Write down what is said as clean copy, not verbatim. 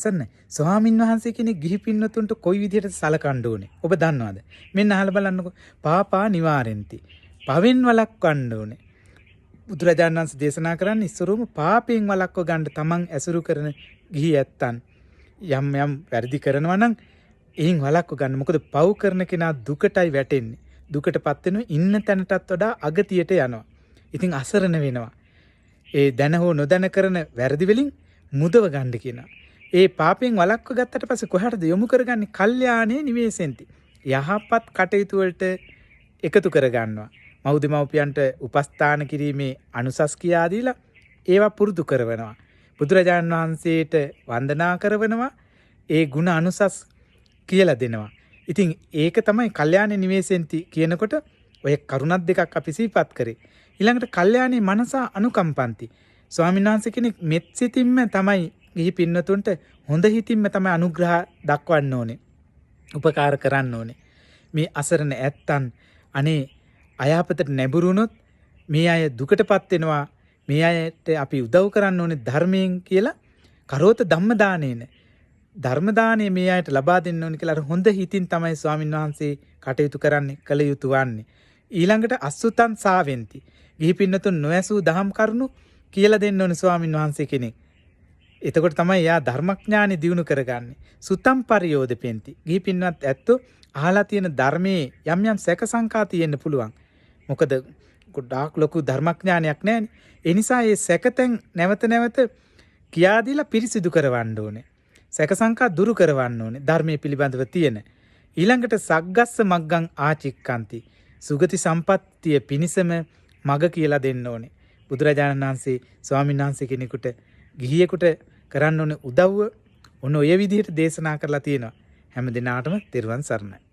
සන්න ස්වාමින් වහන්සේ කෙනෙක් ගිහි පින්නතුන්ට කොයි විදිහට සලකන්න ඕනේ ඔබ දන්නවද? මෙන්න අහලා බලන්නකෝ. පාපා නිවාරෙන්ති. පවෙන් වළක්වන්න ඕනේ. බුදුරජාණන් වහන්සේ දේශනා කරන්නේ ඉස්සරෝම පාපයෙන් වළක්ව ගන්න තමන් ඇසුරු කරන ගිහි ඇත්තන් යම් යම් වැරදි කරනවා නම් එයින් වළක්ව ගන්න. මොකද පව් කරන කෙනා දුකටයි වැටෙන්නේ. දුකටපත් වෙනවා ඉන්න තැනටත් වඩා අගතියට යනවා. ඉතින් අසරණ වෙනවා. ඒ දැන හෝ නොදැන කරන වැරදි වලින් මුදව ගන්න කියනවා. ඒ පාපයෙන් වළක්ව ගත්තට පස්සේ කොහටද යොමු කරගන්නේ? කල්යාණේ නිවේසෙන්ති. යහපත් කටයුතු වලට එකතු කරගන්නවා. මව්දෙමව්පියන්ට උපස්ථාන කිරීමේ අනුසස් කියා දීලා ඒවා පුරුදු කරවනවා. බුදුරජාණන් වහන්සේට වන්දනා කරවනවා. ඒ ගුණ අනුසස් කියලා දෙනවා. ඉතින් ඒක තමයි කල්යාණේ නිවේසෙන්ති කියනකොට ඔය කරුණක් දෙකක් අපි සිහිපත් කරේ. ඊළඟට කල්යාණේ මනසා අනුකම්පන්ති. ස්වාමීන් වහන්සේ කෙනෙක් මෙත් සිතින්ම තමයි ගිහි පින්නතුන්ට හොඳ හිතින්ම තමයි අනුග්‍රහ දක්වන්න ඕනේ. උපකාර කරන්න ඕනේ. මේ අසරණ ඇත්තන් අනේ අයහපතට නැඹුරුනොත් මේ අය දුකටපත් වෙනවා. මේ අයට අපි උදව් කරන්න ඕනේ ධර්මයෙන් කියලා කරෝත ධම්ම දානේන. ධර්ම දානය මේ අයට ලබා දෙන්න ඕනේ කියලා හොඳ හිතින් තමයි ස්වාමීන් වහන්සේ කටයුතු කරන්නේ කළ යුතු වන්නේ. ඊළඟට අසුතං සාවෙන්ති. ගිහි පින්නතුන් නොඇසූ දහම් කරුණු කියලා දෙන්න ඕනේ ස්වාමීන් වහන්සේ කෙනෙක්. එතකොට තමයි යා ධර්මඥානෙ දියුණු කරගන්නේ. සුතම් පරියෝදපෙන්ති. ගිහි පින්නත් ඇත්තෝ අහලා තියෙන ධර්මයේ යම් යම් සැක සංකා තියෙන්න පුළුවන්. මොකද ගොඩාක් ලොකු ධර්මඥානයක් නැහැනේ. ඒ නිසා මේ සැකතෙන් නැවත නැවත කියා දීලා පිරිසිදු කරවන්න ඕනේ. සැක සංකා දුරු කරවන්න ඕනේ. ධර්මයේ පිළිබඳව තියෙන. ඊළඟට සග්ගස්ස මග්ගං ආචික්කන්ති. සුගති සම්පත්තිය පිණිසම මග කියලා දෙන්න ඕනේ. බුදුරජාණන් වහන්සේ ස්වාමීන් වහන්සේ කෙනෙකුට ගිහියෙකුට කරන්න ඕනේ උදව්ව ඔන්න ඔය විදිහට දේශනා කරලා තියෙනවා. හැම දිනාටම තෙරුවන් සරණයි.